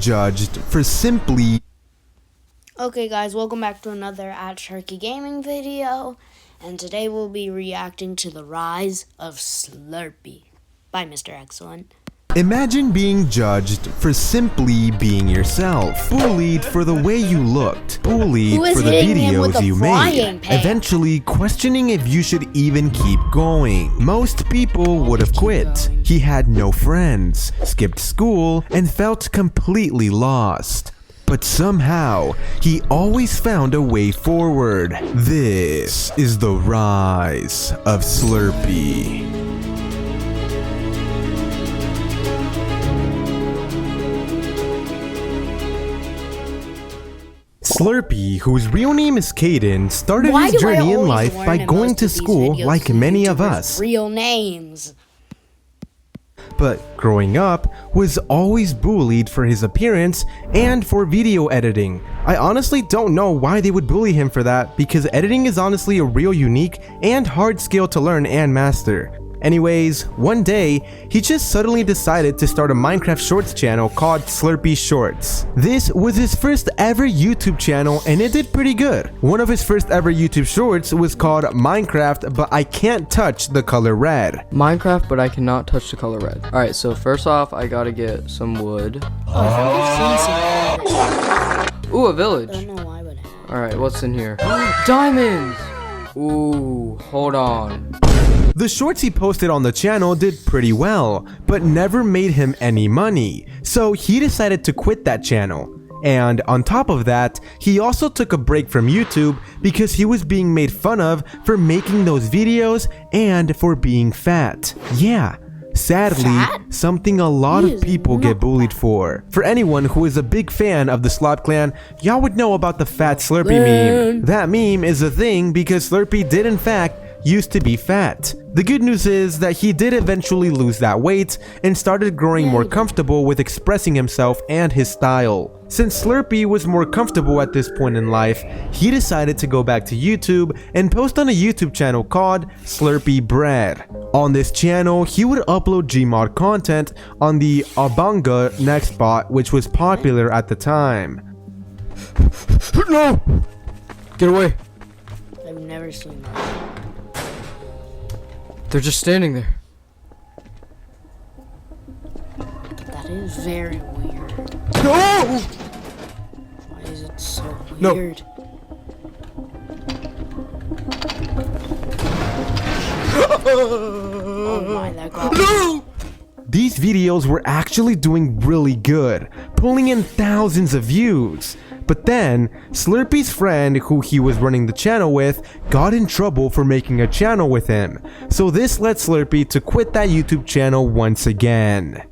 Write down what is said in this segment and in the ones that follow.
judged for simply... Okay guys, welcome back to another at Sharky Gaming video, and today we'll be reacting to the rise of Slurpee by Mr. Excellent. Imagine being judged for simply being yourself, bullied for the way you looked, bullied for the videos you made, eventually questioning if you should even keep going. Most people would have quit. He had no friends, skipped school, and felt completely lost. But somehow, he always found a way forward. This is the rise of Slurpee. Slurpee, whose real name is Caden, started his journey in life by going to school like many of us. Real names. But growing up, was always bullied for his appearance and for video editing. I honestly don't know why they would bully him for that, because editing is honestly a real unique and hard skill to learn and master. Anyways, one day, he just suddenly decided to start a Minecraft Shorts channel called Slurpee Shorts. This was his first ever YouTube channel and it did pretty good. One of his first ever YouTube Shorts was called Minecraft, but I can't touch the color red. Minecraft, but I cannot touch the color red. Alright, so first off, I gotta get some wood. Ooh, a village. I don't know why, but Alright, what's in here? Diamonds! Ooh, hold on. The shorts he posted on the channel did pretty well, but never made him any money, so he decided to quit that channel. And on top of that, he also took a break from YouTube because he was being made fun of for making those videos and for being fat. Yeah, sadly, something a lot of people get bullied for. For anyone who is a big fan of the Slop Clan, y'all would know about the fat Slurpee meme. That meme is a thing because Slurpee did in fact used to be fat. The good news is that he did eventually lose that weight and started growing more comfortable with expressing himself and his style. Since Slurpee was more comfortable at this point in life, he decided to go back to YouTube and post on a YouTube channel called Slurpee Bread. On this channel, he would upload Gmod content on the Abanga next bot, which was popular at the time. No! Get away! I've never seen that. They're just standing there. That is very weird. No! Why is it so No. weird? Oh my, that got me. No! These videos were actually doing really good, pulling in thousands of views. But then, Slurpee's friend, who he was running the channel with, got in trouble for making a channel with him. So this led Slurpee to quit that YouTube channel once again.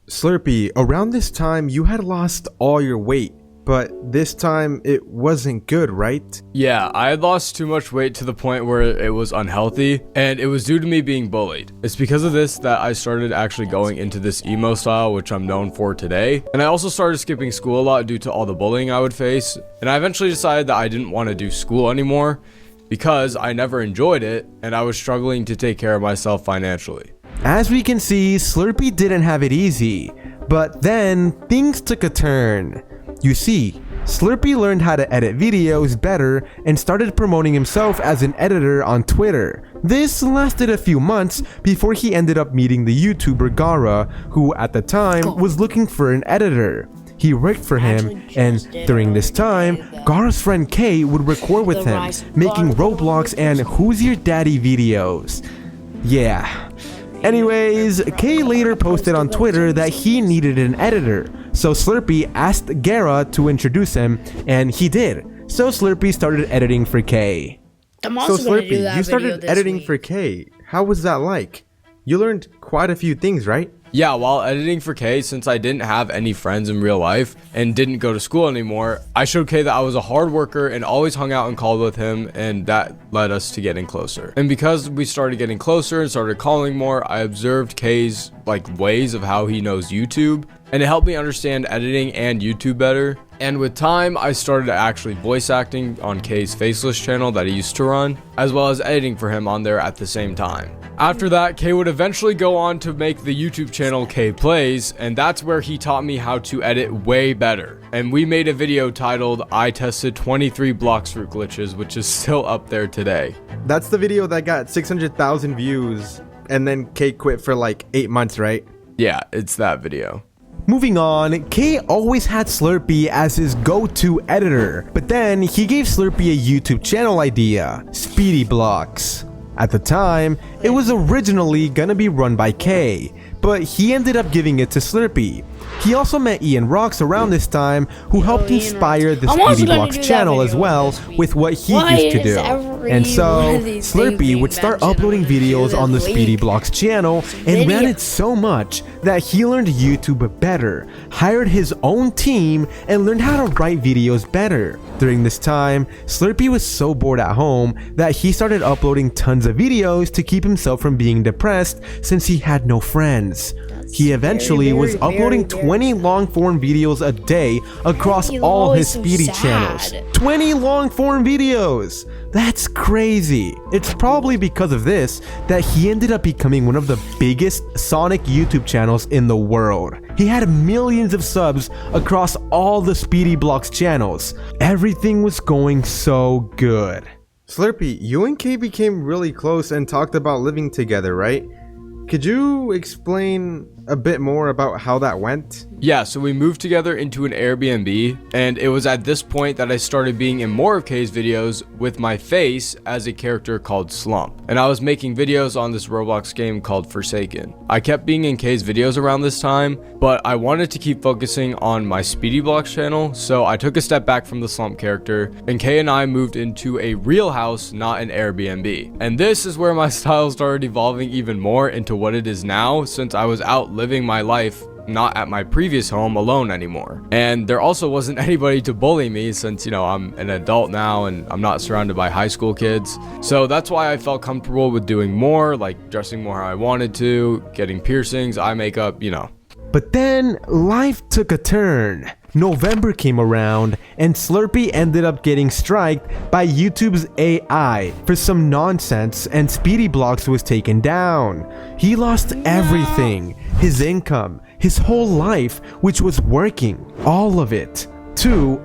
Slurpee, around this time you had lost all your weight, but this time it wasn't good, right? Yeah, I had lost too much weight to the point where it was unhealthy, and it was due to me being bullied. It's because of this that I started actually going into this emo style, which I'm known for today. And I also started skipping school a lot due to all the bullying I would face. And I eventually decided that I didn't want to do school anymore because I never enjoyed it, and I was struggling to take care of myself financially. As we can see, Slurpee didn't have it easy, but then things took a turn. You see, Slurpee learned how to edit videos better and started promoting himself as an editor on Twitter. This lasted a few months before he ended up meeting the YouTuber Gara, who at the time was looking for an editor. He worked for him, and during this time, Gara's friend Kay would record with him, making Roblox and Who's Your Daddy videos. Yeah. Anyways, Kay later posted on Twitter that he needed an editor, so Slurpee asked Gara to introduce him, and he did. So Slurpee started editing for Kay. I'm also So gonna do Slurpee, that you video started this editing week. for Kay. How was that like? You learned quite a few things, right? Yeah, while editing for Kay, since I didn't have any friends in real life and didn't go to school anymore, I showed Kay that I was a hard worker and always hung out and called with him, and that led us to getting closer. And because we started getting closer and started calling more, I observed Kay's ways of how he knows YouTube, and it helped me understand editing and YouTube better. And with time, I started actually voice acting on Kay's Faceless channel that he used to run, as well as editing for him on there at the same time. After that, Kay would eventually go on to make the YouTube channel Kay Plays, and that's where he taught me how to edit way better. And we made a video titled, I tested 23 Bloxfruit glitches, which is still up there today. That's the video that got 600,000 views, and then Kay quit for like 8 months, right? Yeah, it's that video. Moving on, Kay always had Slurpee as his go-to editor, but then he gave Slurpee a YouTube channel idea, Speedy Blocks. At the time, it was originally gonna be run by Kay, but he ended up giving it to Slurpee. He also met Ian Rocks around this time, who helped inspire the Speedy Blocks channel as well with what he used to do. And so, Slurpee would start uploading videos on the Speedy Blocks channel and ran it so much that he learned YouTube better, hired his own team, and learned how to write videos better. During this time, Slurpee was so bored at home that he started uploading tons of videos to keep himself from being depressed since he had no friends. He eventually was uploading 20 long-form videos a day across all his Speedy channels. 20 long-form videos! That's crazy. It's probably because of this that he ended up becoming one of the biggest Sonic YouTube channels in the world. He had millions of subs across all the Speedy Blocks channels. Everything was going so good. Slurpee, you and Kay became really close and talked about living together, right? Could you explain a bit more about how that went? Yeah, so we moved together into an Airbnb, and it was at this point that I started being in more of Kay's videos with my face as a character called Slump. And I was making videos on this Roblox game called Forsaken. I kept being in Kay's videos around this time, but I wanted to keep focusing on my Speedy Blocks channel, so I took a step back from the Slump character, and Kay and I moved into a real house, not an Airbnb. And this is where my style started evolving even more into what it is now, since I was out living my life not at my previous home alone anymore. And there also wasn't anybody to bully me since, you know, I'm an adult now and I'm not surrounded by high school kids. So that's why I felt comfortable with doing more, like dressing more how I wanted to, getting piercings, eye makeup, you know. But then life took a turn. November came around and Slurpee ended up getting striked by YouTube's AI for some nonsense, and Speedy Blocks was taken down. He lost everything, his income, his whole life, which was working, all of it.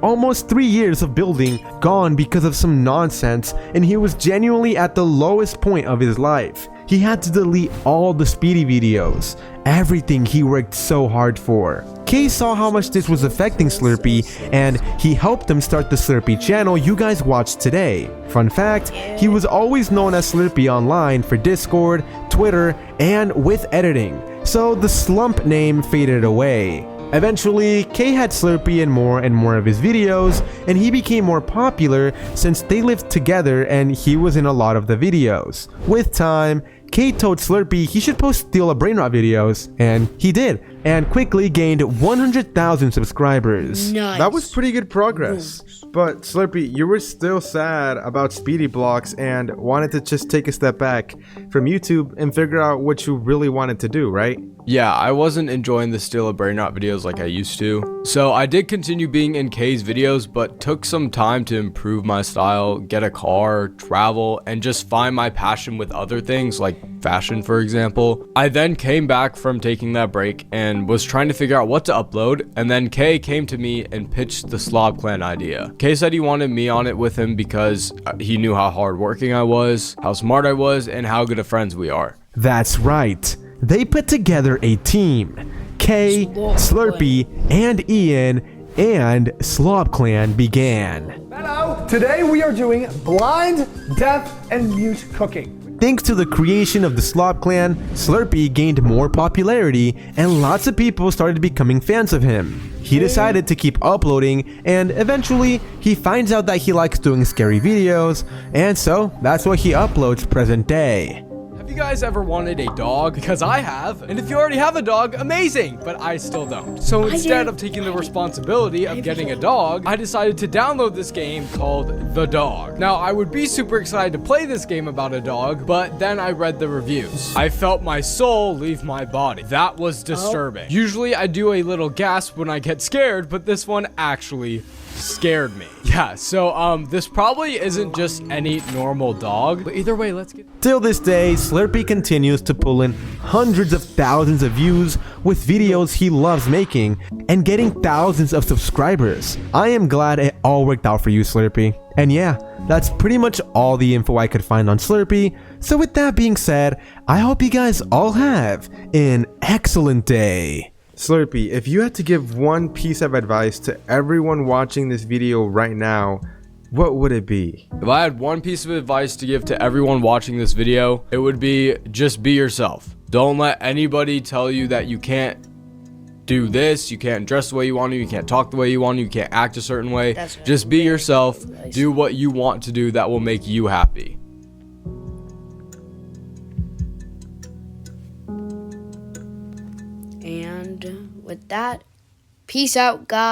Almost 3 years of building gone because of some nonsense, and he was genuinely at the lowest point of his life. He had to delete all the Speedy videos, everything he worked so hard for. Kay saw how much this was affecting Slurpee, and he helped him start the Slurpee channel you guys watched today. Fun fact, he was always known as Slurpee online for Discord, Twitter, and with editing, so the Slump name faded away. Eventually, Kay had Slurpee in more and more of his videos, and he became more popular since they lived together and he was in a lot of the videos. With time, Kay told Slurpee he should post Steal a Brainrot videos, and he did, and quickly gained 100,000 subscribers. Nice. That was pretty good progress. But Slurpee, you were still sad about Speedy Blocks and wanted to just take a step back from YouTube and figure out what you really wanted to do, right? Yeah, I wasn't enjoying the Steal a Brainrot videos like I used to. So I did continue being in Kay's videos, but took some time to improve my style, get a car, travel, and just find my passion with other things like fashion, for example. I then came back from taking that break and was trying to figure out what to upload, and then Kay came to me and pitched the Slob Clan idea. Kay said he wanted me on it with him because he knew how hardworking I was, how smart I was, and how good of friends we are. That's right. They put together a team. Kay, Slurpee, and Ian, and Slob Clan began. Hello! Today we are doing blind, deaf, and mute cooking. Thanks to the creation of the Slob Clan, Slurpee gained more popularity and lots of people started becoming fans of him. He decided to keep uploading, and eventually he finds out that he likes doing scary videos, and so that's what he uploads present day. Have you guys ever wanted a dog? Because I have. And if you already have a dog, amazing, but I still don't. So instead of taking the responsibility of getting a dog, I decided to download this game called The Dog. Now, I would be super excited to play this game about a dog, but then I read the reviews. I felt my soul leave my body. That was disturbing. Usually I do a little gasp when I get scared, but this one actually scared me. Yeah, so this probably isn't just any normal dog, but either way, let's get... Till this day, Slurpee continues to pull in hundreds of thousands of views with videos he loves making and getting thousands of subscribers. I am glad it all worked out for you, Slurpee. And yeah, that's pretty much all the info I could find on Slurpee. So with that being said, I hope you guys all have an excellent day. Slurpee, if you had to give one piece of advice to everyone watching this video right now, what would it be? If I had one piece of advice to give to everyone watching this video, it would be just be yourself. Don't let anybody tell you that you can't do this, you can't dress the way you want to, you can't talk the way you want to, you can't act a certain way. Just be yourself, do what you want to do that will make you happy. And with that, peace out, guys.